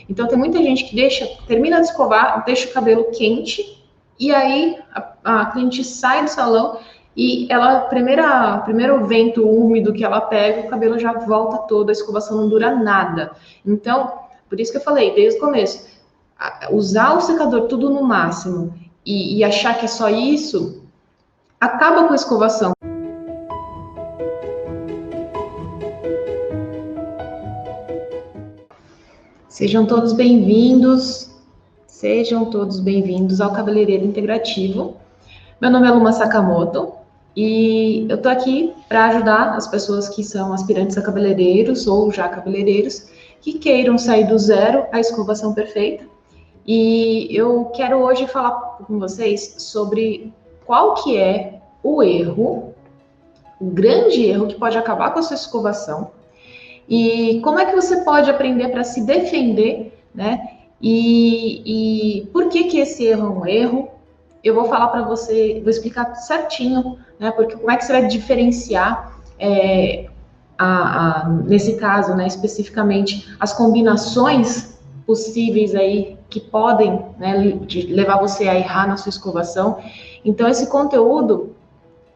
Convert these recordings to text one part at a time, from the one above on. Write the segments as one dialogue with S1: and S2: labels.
S1: Então, tem muita gente que termina de escovar, deixa o cabelo quente, e aí a cliente sai do salão e primeiro vento úmido que ela pega, o cabelo já volta todo, a escovação não dura nada. Então, por isso que eu falei, desde o começo, usar o secador tudo no máximo e achar que é só isso, acaba com a escovação. Sejam todos bem-vindos ao Cabeleireiro Integrativo. Meu nome é Luma Sakamoto e eu tô aqui para ajudar as pessoas que são aspirantes a cabeleireiros ou já cabeleireiros que queiram sair do zero à escovação perfeita. E eu quero hoje falar com vocês sobre qual que é o grande erro que pode acabar com a sua escovação e como é que você pode aprender para se defender, né? E por que esse erro é um erro? Eu vou falar para você, vou explicar certinho, né? Porque como é que você vai diferenciar nesse caso, né, especificamente, as combinações possíveis aí que podem, né, levar você a errar na sua escovação. Então, esse conteúdo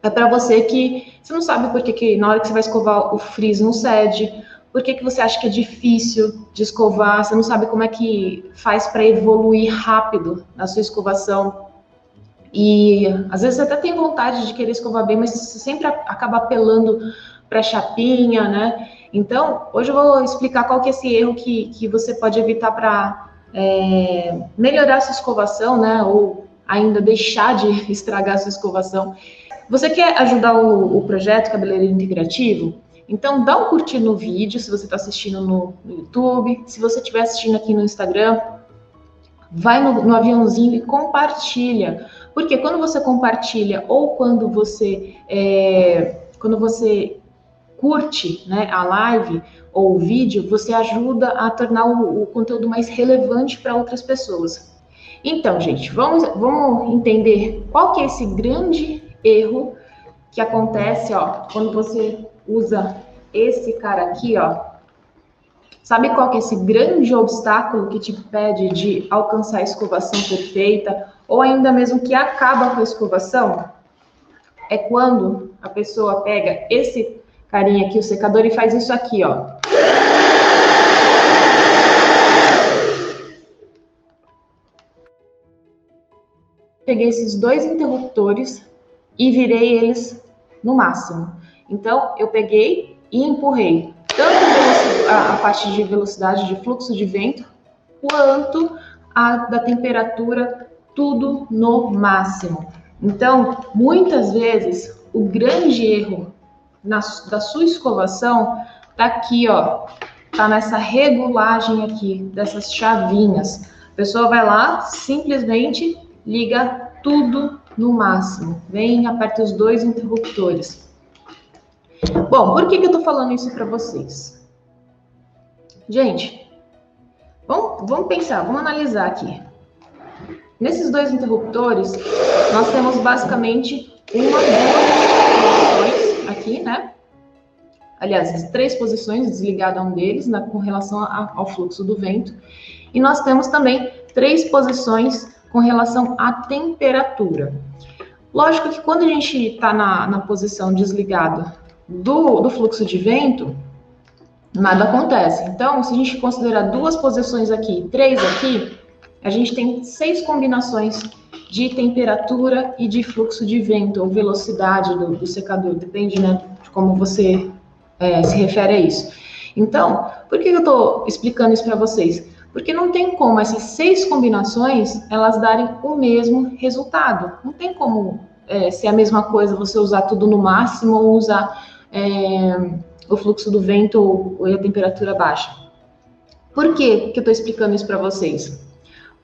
S1: é para você que você não sabe por que na hora que você vai escovar o frizz não cede, por que você acha que é difícil de escovar, você não sabe como é que faz para evoluir rápido na sua escovação. E às vezes você até tem vontade de querer escovar bem, mas você sempre acaba apelando para chapinha, né? Então, hoje eu vou explicar qual que é esse erro que você pode evitar para melhorar a sua escovação, né? Ou ainda deixar de estragar a sua escovação. Você quer ajudar o projeto Cabeleireiro Integrativo? Então, dá um curtir no vídeo, se você está assistindo no YouTube. Se você estiver assistindo aqui no Instagram, vai no aviãozinho e compartilha. Porque quando você compartilha ou quando você curte, né, a live ou o vídeo, você ajuda a tornar o conteúdo mais relevante para outras pessoas. Então, gente, vamos entender qual que é esse grande erro que acontece, ó, quando você usa esse cara aqui, ó. Sabe qual que é esse grande obstáculo que te impede de alcançar a escovação perfeita ou ainda mesmo que acaba com a escovação? É quando a pessoa pega esse carinha aqui, o secador, e faz isso aqui, ó. Peguei esses dois interruptores e virei eles no máximo. Então, eu peguei e empurrei tanto a parte de velocidade de fluxo de vento, quanto a da temperatura, tudo no máximo. Então, muitas vezes, o grande erro da sua escovação tá aqui, ó, tá nessa regulagem aqui, dessas chavinhas. A pessoa vai lá, simplesmente liga tudo no máximo. Vem e aperta os dois interruptores. Bom, por que eu tô falando isso para vocês? Gente, vamos pensar, vamos analisar aqui. Nesses dois interruptores, nós temos basicamente duas posições aqui, né? Aliás, 3 posições desligadas a um deles, né, com relação ao fluxo do vento. E nós temos também 3 posições com relação à temperatura. Lógico que quando a gente está na posição desligada do fluxo de vento, nada acontece. Então, se a gente considerar 2 posições aqui, 3 aqui, a gente tem 6 combinações de temperatura e de fluxo de vento, ou velocidade do secador, depende, né, de como você se refere a isso. Então, por que eu estou explicando isso para vocês? Porque não tem como essas 6 combinações, elas darem o mesmo resultado. Não tem como ser a mesma coisa você usar tudo no máximo ou usar o fluxo do vento ou a temperatura baixa. Por que eu estou explicando isso para vocês?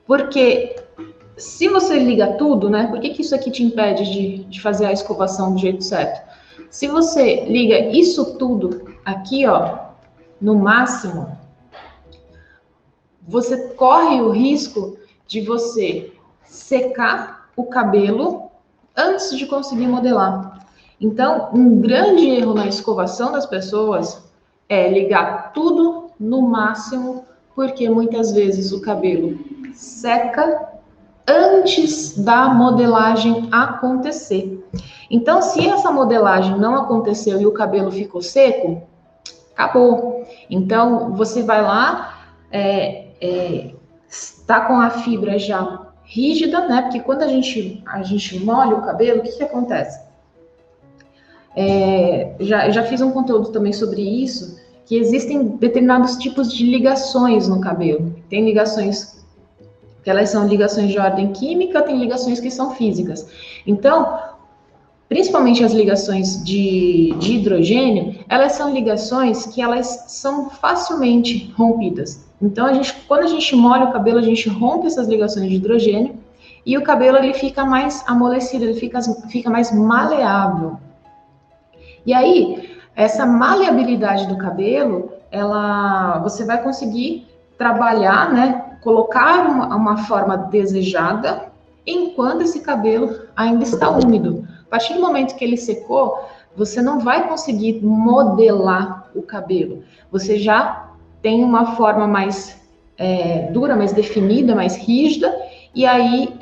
S1: Porque se você liga tudo, né? Por que isso aqui te impede de fazer a escovação do jeito certo? Se você liga isso tudo aqui, ó, no máximo, você corre o risco de você secar o cabelo antes de conseguir modelar. Então, um grande erro na escovação das pessoas é ligar tudo no máximo Porque muitas vezes o cabelo seca antes da modelagem acontecer. Então, se essa modelagem não aconteceu e o cabelo ficou seco, acabou. Então, você vai lá, está com a fibra já rígida, né? Porque quando a gente molha o cabelo, o que acontece? Já fiz um conteúdo também sobre isso, que existem determinados tipos de ligações no cabelo. Tem ligações que elas são ligações de ordem química, tem ligações que são físicas. Então, principalmente as ligações de hidrogênio, elas são ligações que elas são facilmente rompidas. Então, quando a gente molha o cabelo, a gente rompe essas ligações de hidrogênio e o cabelo ele fica mais amolecido, ele fica mais maleável. E aí, essa maleabilidade do cabelo, você vai conseguir trabalhar, né, colocar uma forma desejada enquanto esse cabelo ainda está úmido. A partir do momento que ele secou, você não vai conseguir modelar o cabelo. Você já tem uma forma mais dura, mais definida, mais rígida, e aí,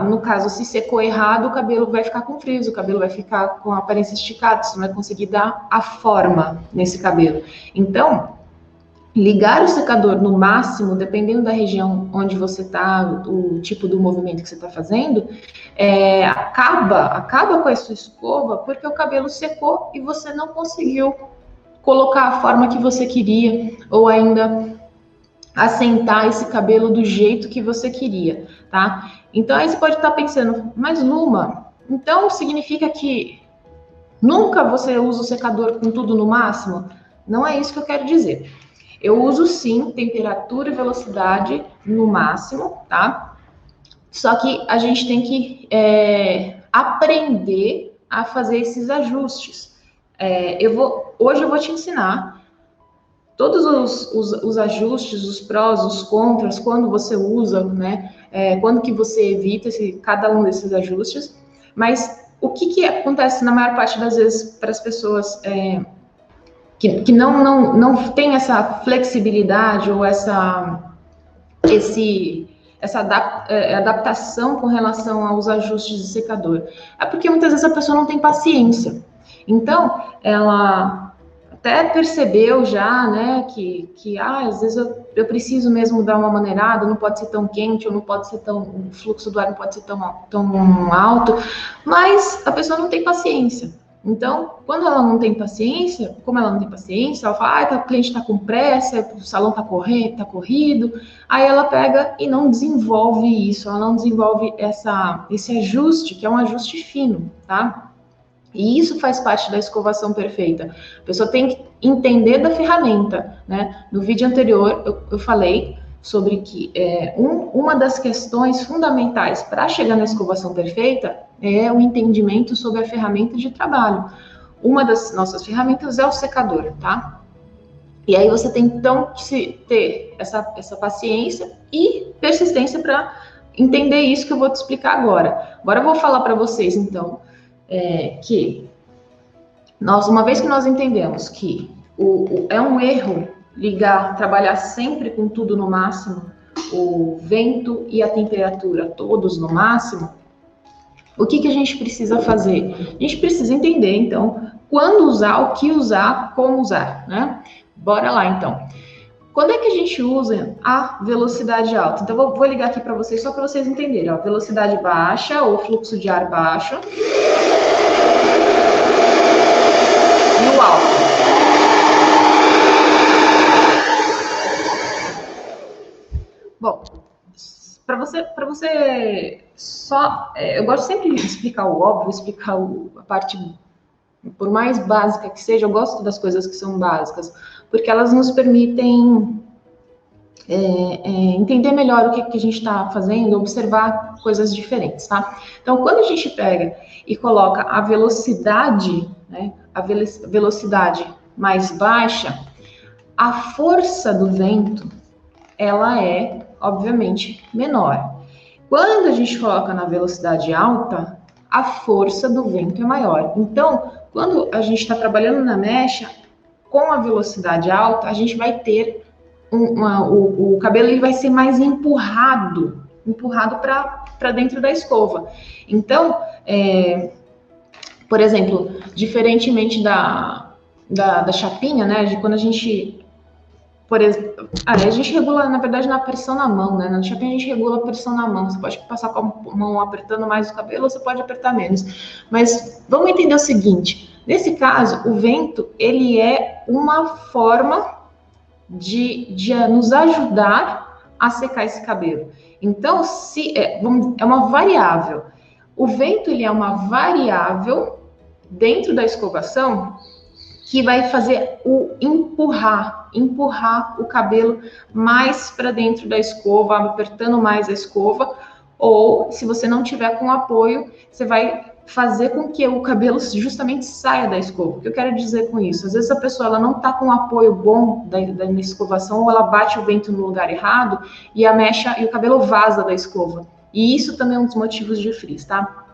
S1: no caso, se secou errado, o cabelo vai ficar com frizz, o cabelo vai ficar com a aparência esticada, você não vai conseguir dar a forma nesse cabelo. Então, ligar o secador no máximo, dependendo da região onde você está, o tipo do movimento que você está fazendo, acaba com a sua escova, porque o cabelo secou e você não conseguiu colocar a forma que você queria, ou ainda assentar esse cabelo do jeito que você queria, tá? Então aí você pode estar pensando, mas Luma, então significa que nunca você usa o secador com tudo no máximo? Não é isso que eu quero dizer. Eu uso sim temperatura e velocidade no máximo, tá? Só que a gente tem que aprender a fazer esses ajustes. Hoje eu vou te ensinar todos os ajustes, os prós, os contras, quando você usa, né? Quando que você evita cada um desses ajustes. Mas o que acontece na maior parte das vezes para as pessoas que não tem essa flexibilidade ou essa adaptação com relação aos ajustes de secador? É porque muitas vezes a pessoa não tem paciência. Então, ela até percebeu já, né, que às vezes eu preciso mesmo dar uma maneirada, não pode ser tão quente, ou não pode ser o fluxo do ar não pode ser tão alto, mas a pessoa não tem paciência. Então, quando ela não tem paciência, como ela não tem paciência, ela fala, o cliente está com pressa, o salão está corrido, aí ela pega e não desenvolve isso, ela não desenvolve esse ajuste, que é um ajuste fino, tá? E isso faz parte da escovação perfeita. A pessoa tem que entender da ferramenta, né? No vídeo anterior, eu falei sobre que uma das questões fundamentais para chegar na escovação perfeita é o entendimento sobre a ferramenta de trabalho. Uma das nossas ferramentas é o secador, tá? E aí você tem, então, que ter essa paciência e persistência para entender isso que eu vou te explicar agora. Agora eu vou falar para vocês, então, que uma vez que nós entendemos que é um erro trabalhar sempre com tudo no máximo, o vento e a temperatura todos no máximo, o que a gente precisa fazer? A gente precisa entender, então, quando usar, o que usar, como usar, né? Bora lá, então. Quando é que a gente usa a velocidade alta? Então, vou ligar aqui para vocês, só para vocês entenderem. Ó, velocidade baixa, ou fluxo de ar baixo. E o alto. Bom, para você só... eu gosto sempre de explicar o óbvio, explicar a parte... Por mais básica que seja, eu gosto das coisas que são básicas, porque elas nos permitem entender melhor o que a gente está fazendo, observar coisas diferentes, tá? Então, quando a gente pega e coloca a velocidade, né, a velocidade mais baixa, a força do vento, ela é, obviamente, menor. Quando a gente coloca na velocidade alta, a força do vento é maior. Então, quando a gente está trabalhando na mecha, com a velocidade alta, a gente vai ter o cabelo ele vai ser mais empurrado para dentro da escova. Então, por exemplo, diferentemente da chapinha, né, de quando a gente, por exemplo, a gente regula, na verdade, na pressão na mão, né, na chapinha a gente regula a pressão na mão, você pode passar com a mão apertando mais o cabelo, ou você pode apertar menos, mas vamos entender o seguinte, nesse caso, o vento, ele é uma forma de nos ajudar a secar esse cabelo. Então, é uma variável. O vento, ele é uma variável dentro da escovação que vai fazer empurrar o cabelo mais para dentro da escova, apertando mais a escova, ou se você não tiver com apoio, você vai fazer com que o cabelo justamente saia da escova. O que eu quero dizer com isso? Às vezes a pessoa ela não está com um apoio bom da escovação, ou ela bate o vento no lugar errado e a mecha e o cabelo vaza da escova. E isso também é um dos motivos de frizz, tá?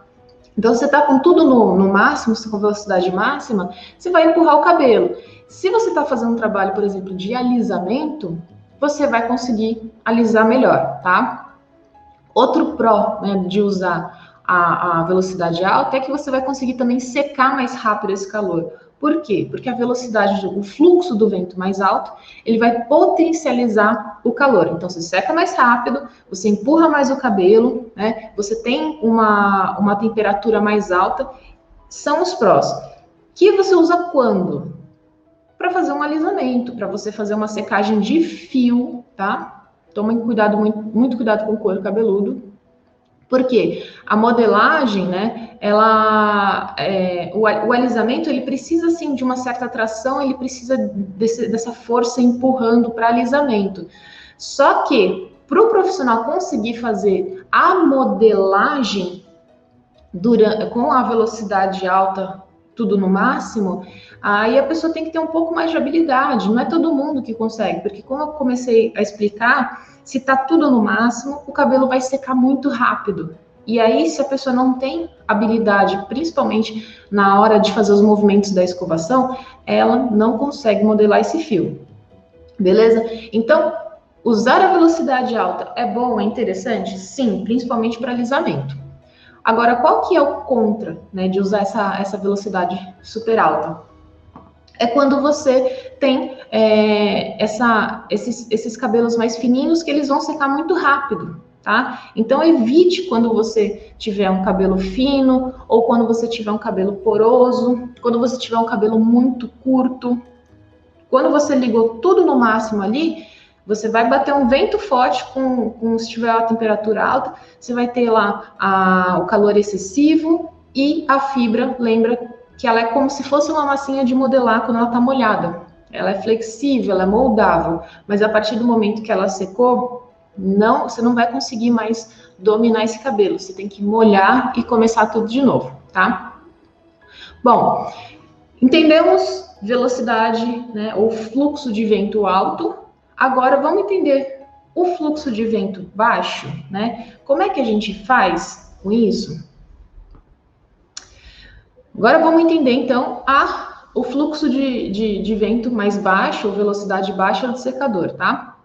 S1: Então, você está com tudo no máximo, com velocidade máxima, você vai empurrar o cabelo. Se você está fazendo um trabalho, por exemplo, de alisamento, você vai conseguir alisar melhor, tá? Outro pró, né, de usar a velocidade alta é que você vai conseguir também secar mais rápido esse calor. Por quê? Porque a velocidade, o fluxo do vento mais alto, ele vai potencializar o calor. Então, você seca mais rápido, você empurra mais o cabelo, né? Você tem uma temperatura mais alta. São os prós. Que você usa quando? Para fazer um alisamento, para você fazer uma secagem de fio, tá? Tomem cuidado, muito cuidado com o couro cabeludo. Porque a modelagem, né, o alisamento, ele precisa, sim, de uma certa tração, ele precisa dessa força empurrando para alisamento. Só que, para o profissional conseguir fazer a modelagem com a velocidade alta, tudo no máximo, aí a pessoa tem que ter um pouco mais de habilidade, não é todo mundo que consegue, porque como eu comecei a explicar, se tá tudo no máximo, o cabelo vai secar muito rápido. E aí, se a pessoa não tem habilidade, principalmente na hora de fazer os movimentos da escovação, ela não consegue modelar esse fio. Beleza? Então, usar a velocidade alta é bom, é interessante? Sim, principalmente para alisamento. Agora, qual que é o contra, né, de usar essa velocidade super alta? É quando você tem esses cabelos mais fininhos que eles vão secar muito rápido, tá? Então, evite quando você tiver um cabelo fino ou quando você tiver um cabelo poroso, quando você tiver um cabelo muito curto. Quando você ligou tudo no máximo ali, você vai bater um vento forte se tiver a temperatura alta, você vai ter lá o calor excessivo e a fibra, lembra que ela é como se fosse uma massinha de modelar quando ela está molhada. Ela é flexível, ela é moldável, mas a partir do momento que ela secou, você não vai conseguir mais dominar esse cabelo. Você tem que molhar e começar tudo de novo, tá? Bom, entendemos velocidade, né, ou fluxo de vento alto. Agora vamos entender o fluxo de vento baixo, né? Como é que a gente faz com isso? Agora vamos entender então o fluxo de vento mais baixo, ou velocidade baixa do secador, tá?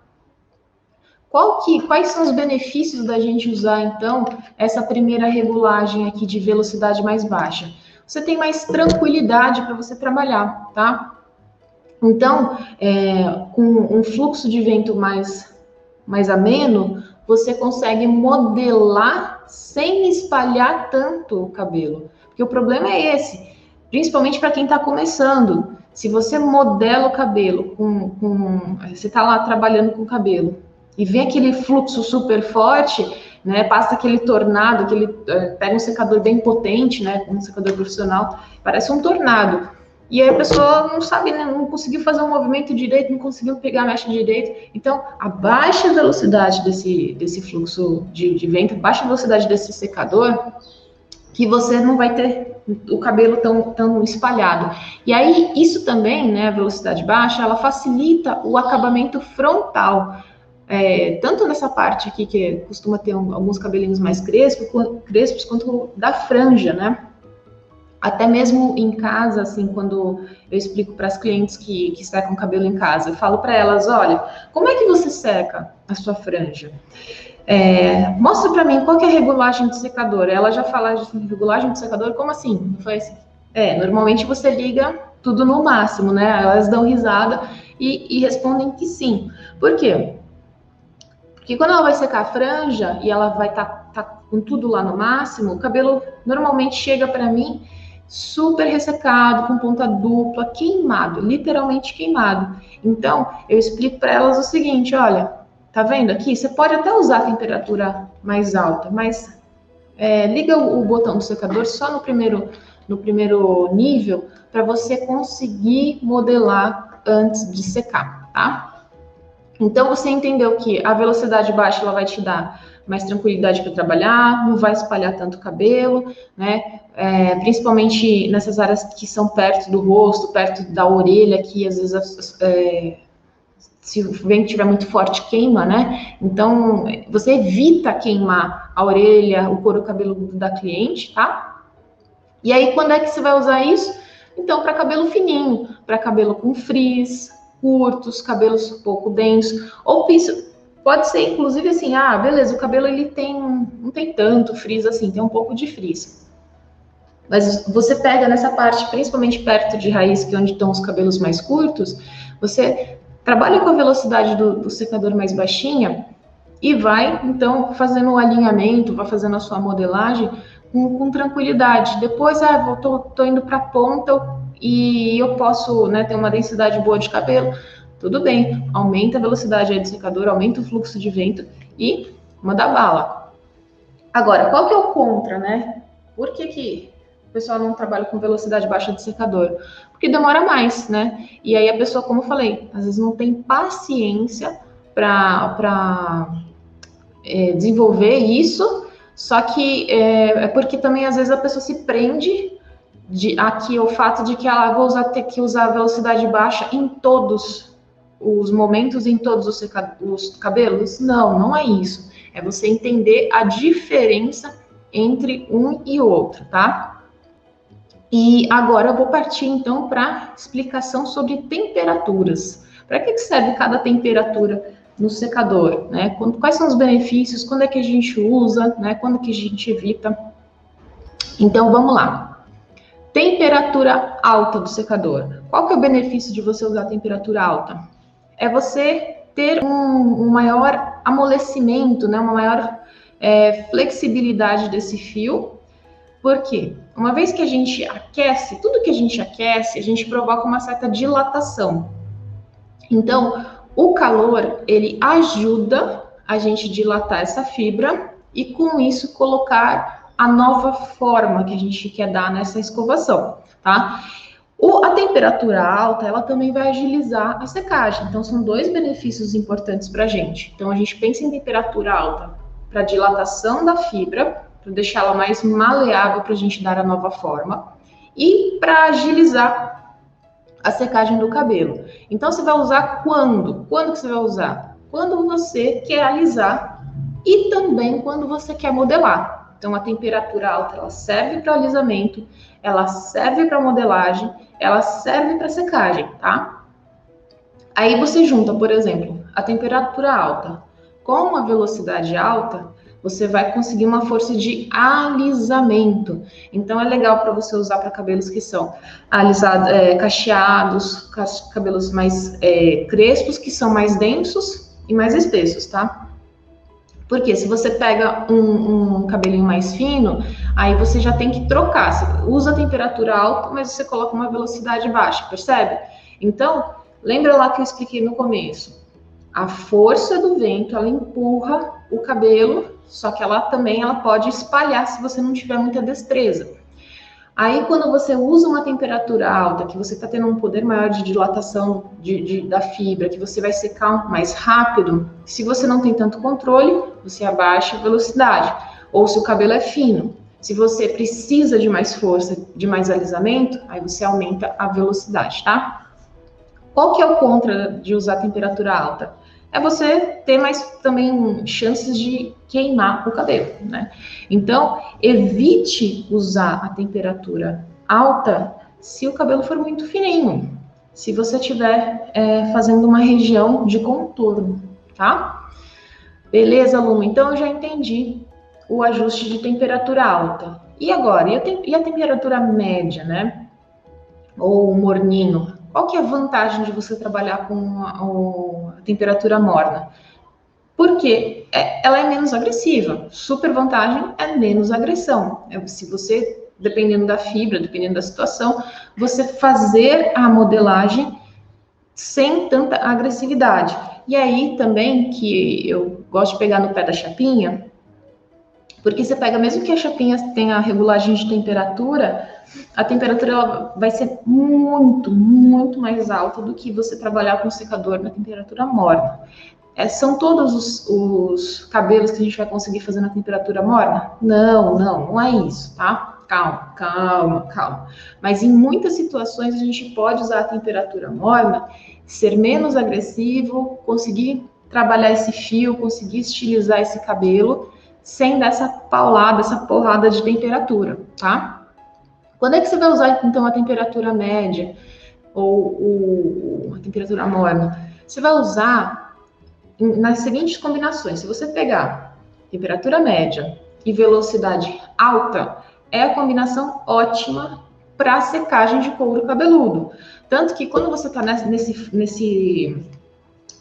S1: Quais são os benefícios da gente usar então essa primeira regulagem aqui de velocidade mais baixa? Você tem mais tranquilidade para você trabalhar, tá? Então, com um fluxo de vento mais ameno, você consegue modelar sem espalhar tanto o cabelo. Porque o problema é esse, principalmente para quem está começando. Se você modela o cabelo, você está lá trabalhando com o cabelo, e vem aquele fluxo super forte, né, passa aquele tornado, pega um secador bem potente, né, um secador profissional, parece um tornado. E aí a pessoa não sabe, né, não conseguiu fazer um movimento direito, não conseguiu pegar a mecha direito. Então, a baixa velocidade desse fluxo de vento, baixa velocidade desse secador, que você não vai ter o cabelo tão espalhado. E aí, isso também, né, a velocidade baixa, ela facilita o acabamento frontal. Tanto nessa parte aqui, que costuma ter alguns cabelinhos mais crespos, quanto da franja, né? Até mesmo em casa, assim, quando eu explico para as clientes que secam cabelo em casa, eu falo para elas, olha, como é que você seca a sua franja? Mostra para mim qual que é a regulagem do secador. Ela já fala de regulagem do secador, como assim? Foi assim. Normalmente você liga tudo no máximo, né? Elas dão risada e respondem que sim. Por quê? Porque quando ela vai secar a franja e ela vai tá com tudo lá no máximo, o cabelo normalmente chega para mim super ressecado, com ponta dupla, queimado, literalmente queimado. Então, eu explico para elas o seguinte, olha, tá vendo aqui? Você pode até usar a temperatura mais alta, mas liga o botão do secador só no primeiro nível para você conseguir modelar antes de secar, tá? Então, você entendeu que a velocidade baixa ela vai te dar mais tranquilidade para trabalhar, não vai espalhar tanto o cabelo, né? Principalmente nessas áreas que são perto do rosto, perto da orelha, que às vezes se o vento estiver muito forte, queima, né? Então, você evita queimar a orelha, o couro cabeludo da cliente, tá? E aí, quando é que você vai usar isso? Então, para cabelo fininho, para cabelo com frizz, curtos, cabelos pouco densos, ou pode ser inclusive assim, beleza, o cabelo ele não tem tanto frizz assim, tem um pouco de frizz. Mas você pega nessa parte, principalmente perto de raiz, que é onde estão os cabelos mais curtos, você trabalha com a velocidade do secador mais baixinha e vai, então, fazendo o alinhamento, vai fazendo a sua modelagem com tranquilidade. Depois, tô indo para a ponta e eu posso, né, ter uma densidade boa de cabelo. Tudo bem, aumenta a velocidade aí do secador, aumenta o fluxo de vento e manda bala. Agora, qual que é o contra, né? Por que o pessoal não trabalha com velocidade baixa de secador? Porque demora mais, né? E aí a pessoa, como eu falei, às vezes não tem paciência para desenvolver isso, só que é porque também às vezes a pessoa se prende aqui o fato de que ela vai ter que usar a velocidade baixa em todos os momentos, em todos os cabelos. Não é isso. É você entender a diferença entre um e outro, tá? E agora eu vou partir então para explicação sobre temperaturas. Para que serve cada temperatura no secador, né? Quais são os benefícios? Quando é que a gente usa, né? Quando é que a gente evita? Então vamos lá. Temperatura alta do secador. Qual que é o benefício de você usar a temperatura alta? É você ter um maior amolecimento, né? Uma maior flexibilidade desse fio. Por quê? Uma vez que a gente aquece, tudo que a gente provoca uma certa dilatação. Então, o calor, ele ajuda a gente dilatar essa fibra e, com isso, colocar a nova forma que a gente quer dar nessa escovação, tá? A temperatura alta, ela também vai agilizar a secagem. Então, são dois benefícios importantes para a gente. Então, a gente pensa em temperatura alta para dilatação da fibra, para deixá-la mais maleável para a gente dar a nova forma, e para agilizar a secagem do cabelo. Então, você vai usar quando? Quando que você vai usar? Quando você quer alisar e também quando você quer modelar. Então, a temperatura alta, ela serve para alisamento, ela serve para modelagem, ela serve para secagem, tá? Aí você junta, por exemplo, a temperatura alta com a velocidade alta, você vai conseguir uma força de alisamento. Então, é legal para você usar para cabelos que são alisados, cacheados, cabelos mais crespos, que são mais densos e mais espessos, tá? Porque se você pega um cabelinho mais fino, aí você já tem que trocar. Você usa a temperatura alta, mas você coloca uma velocidade baixa, percebe? Então, lembra lá que eu expliquei no começo? A força do vento, ela empurra o cabelo, só que ela pode espalhar se você não tiver muita destreza. Aí, quando você usa uma temperatura alta, que você está tendo um poder maior de dilatação da fibra, que você vai secar mais rápido, se você não tem tanto controle, você abaixa a velocidade. Ou se o cabelo é fino, se você precisa de mais força, de mais alisamento, aí você aumenta a velocidade, tá? Qual que é o contra de usar temperatura alta? É você ter mais também chances de queimar o cabelo, né? Então, evite usar a temperatura alta se o cabelo for muito fininho, se você estiver fazendo uma região de contorno, tá? Beleza, aluno? Então, eu já entendi o ajuste de temperatura alta. E agora? E a temperatura média, né? Ou morninho? Qual que é a vantagem de você trabalhar com a temperatura morna? Porque ela é menos agressiva. Super vantagem é menos agressão. Se você, dependendo da fibra, dependendo da situação, você fazer a modelagem sem tanta agressividade. E aí também, que eu gosto de pegar no pé da chapinha, porque você pega, mesmo que a chapinha tenha a regulagem de temperatura, a temperatura ela vai ser muito, muito mais alta do que você trabalhar com o secador na temperatura morna. São todos os cabelos que a gente vai conseguir fazer na temperatura morna? Não é isso, tá? Calma. Mas em muitas situações a gente pode usar a temperatura morna, ser menos agressivo, conseguir trabalhar esse fio, conseguir estilizar esse cabelo, sem dar essa paulada, essa porrada de temperatura, tá? Quando é que você vai usar, então, a temperatura média ou a temperatura morna? Você vai usar nas seguintes combinações. Se você pegar temperatura média e velocidade alta, é a combinação ótima para secagem de couro cabeludo. Tanto que quando você está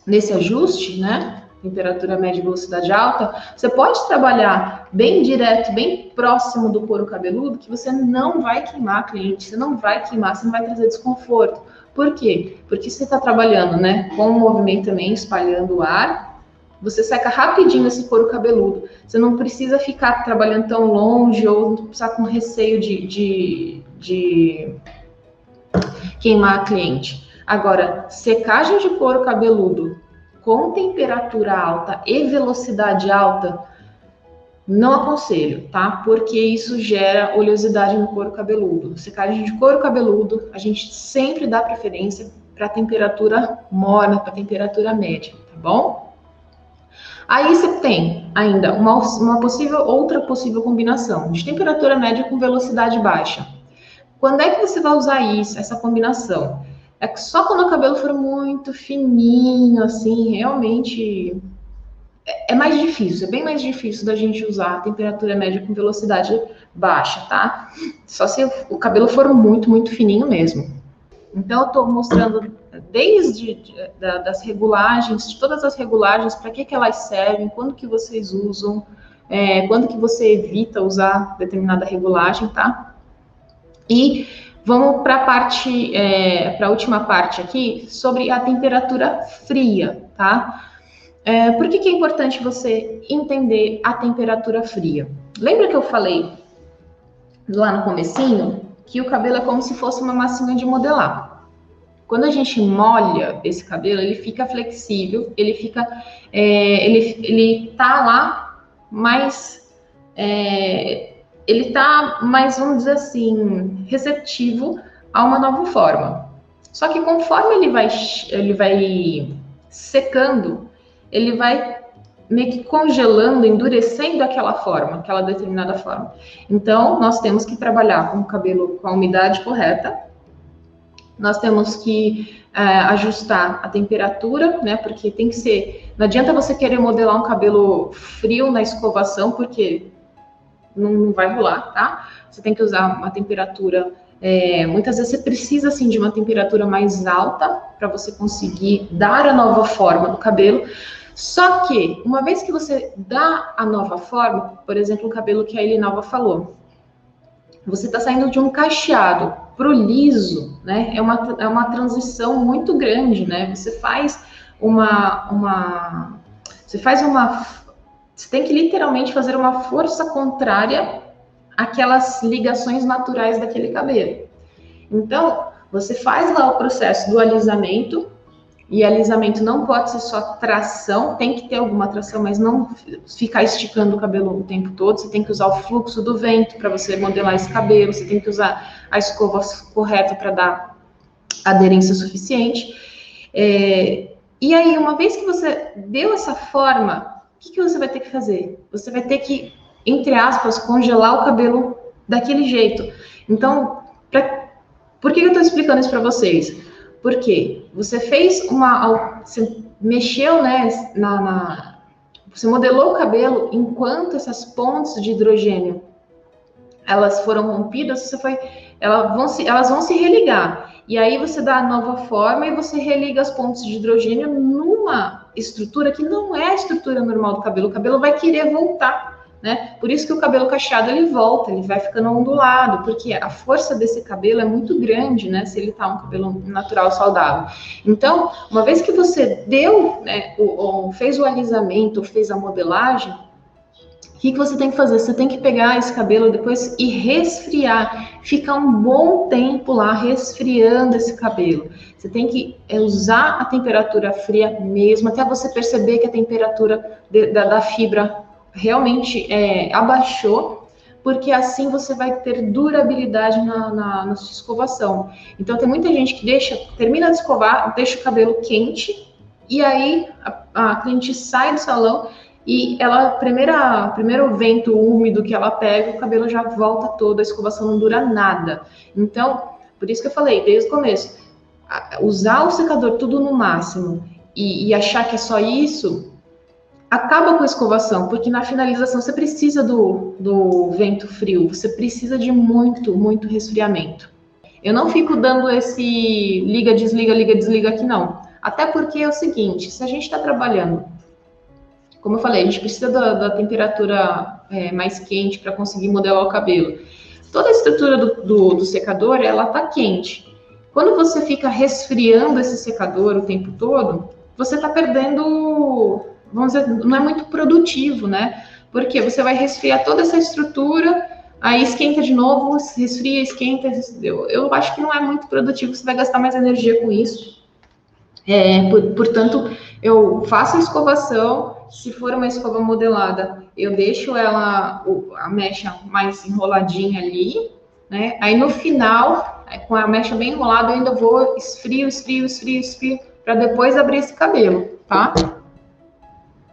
S1: nesse ajuste, né? Temperatura média e velocidade alta, você pode trabalhar bem direto, bem próximo do couro cabeludo, que você não vai queimar cliente, você não vai trazer desconforto. Por quê? Porque você está trabalhando, né, com o movimento também, espalhando o ar, você seca rapidinho esse couro cabeludo. Você não precisa ficar trabalhando tão longe ou não precisar com receio de queimar a cliente. Agora, secagem de couro cabeludo com temperatura alta e velocidade alta, não aconselho, tá? Porque isso gera oleosidade no couro cabeludo. Secagem de couro cabeludo, a gente sempre dá preferência para temperatura morna, para temperatura média, tá bom? Aí você tem ainda outra possível combinação de temperatura média com velocidade baixa. Quando é que você vai usar isso, essa combinação? É que só quando o cabelo for muito fininho, assim, realmente é mais difícil, é bem mais difícil da gente usar a temperatura média com velocidade baixa, tá? Só se o cabelo for muito, muito fininho mesmo. Então, eu estou mostrando das regulagens, de todas as regulagens, para que elas servem, quando que vocês usam, quando que você evita usar determinada regulagem, tá? E vamos para a última parte aqui, sobre a temperatura fria, tá? Por que é importante você entender a temperatura fria? Lembra que eu falei lá no comecinho que o cabelo é como se fosse uma massinha de modelar. Quando a gente molha esse cabelo, ele fica flexível, ele tá lá mais, ele tá mais, vamos dizer assim, receptivo a uma nova forma. Só que conforme ele vai secando, ele vai meio que congelando, endurecendo aquela determinada forma. Então, nós temos que trabalhar com o cabelo com a umidade correta, nós temos que ajustar a temperatura, né? Porque tem que ser. Não adianta você querer modelar um cabelo frio na escovação, porque não vai rolar, tá? Você tem que usar uma temperatura. Muitas vezes você precisa assim de uma temperatura mais alta para você conseguir dar a nova forma do cabelo. Só que, uma vez que você dá a nova forma, por exemplo, o cabelo que a Elinalva falou, você está saindo de um cacheado para o liso, né? É uma transição muito grande, né? Você tem que literalmente fazer uma força contrária àquelas ligações naturais daquele cabelo. Então, você faz lá o processo do alisamento, e alisamento não pode ser só tração, tem que ter alguma tração, mas não ficar esticando o cabelo o tempo todo. Você tem que usar o fluxo do vento para você modelar esse cabelo, você tem que usar a escova correta para dar aderência suficiente. E aí, uma vez que você deu essa forma, o que você vai ter que fazer? Você vai ter que, entre aspas, congelar o cabelo daquele jeito. Então, Por que eu estou explicando isso para vocês? Porque você fez você mexeu, né, você modelou o cabelo enquanto essas pontes de hidrogênio elas foram rompidas, elas vão se religar. E aí você dá a nova forma e você religa as pontes de hidrogênio numa estrutura que não é a estrutura normal do cabelo. O cabelo vai querer voltar, né? Por isso que o cabelo cacheado ele volta, ele vai ficando ondulado, porque a força desse cabelo é muito grande, né? Se ele tá um cabelo natural saudável. Então, uma vez que você deu, né, fez o alisamento, fez a modelagem, o que você tem que fazer? Você tem que pegar esse cabelo depois e resfriar. Ficar um bom tempo lá resfriando esse cabelo. Você tem que usar a temperatura fria mesmo, até você perceber que a temperatura da fibra realmente abaixou, porque assim você vai ter durabilidade na sua escovação. Então tem muita gente que termina de escovar, deixa o cabelo quente, e aí a cliente sai do salão e primeiro vento úmido que ela pega, o cabelo já volta todo, a escovação não dura nada. Então, por isso que eu falei, desde o começo, usar o secador tudo no máximo e achar que é só isso, acaba com a escovação, porque na finalização você precisa do vento frio, você precisa de muito resfriamento. Eu não fico dando esse liga, desliga aqui, não. Até porque é o seguinte, se a gente está trabalhando, como eu falei, a gente precisa da temperatura mais quente para conseguir modelar o cabelo. Toda a estrutura do secador, ela tá quente. Quando você fica resfriando esse secador o tempo todo, você está perdendo, vamos dizer, não é muito produtivo, né? Porque você vai resfriar toda essa estrutura, aí esquenta de novo, resfria, esquenta. Eu acho que não é muito produtivo, você vai gastar mais energia com isso. Portanto, eu faço a escovação. Se for uma escova modelada, eu deixo a mecha mais enroladinha ali, né? Aí no final, com a mecha bem enrolada, eu ainda vou esfrio, para depois abrir esse cabelo, tá?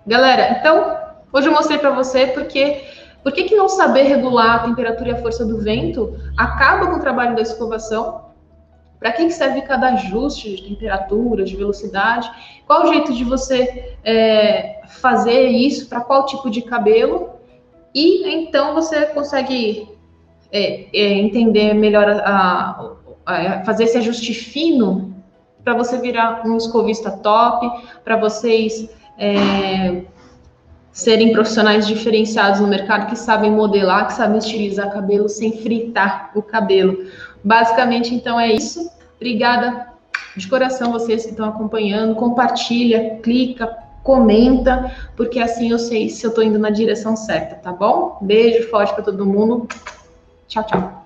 S1: Galera, então, hoje eu mostrei para você por que não saber regular a temperatura e a força do vento acaba com o trabalho da escovação. Para que serve cada ajuste de temperatura, de velocidade? Qual o jeito de você fazer isso para qual tipo de cabelo? E então você consegue entender melhor, fazer esse ajuste fino para você virar um escovista top, para vocês serem profissionais diferenciados no mercado, que sabem modelar, que sabem estilizar cabelo sem fritar o cabelo. Basicamente, então, é isso. Obrigada de coração vocês que estão acompanhando. Compartilha, clica, comenta, porque assim eu sei se eu estou indo na direção certa, tá bom? Beijo forte para todo mundo. Tchau, tchau.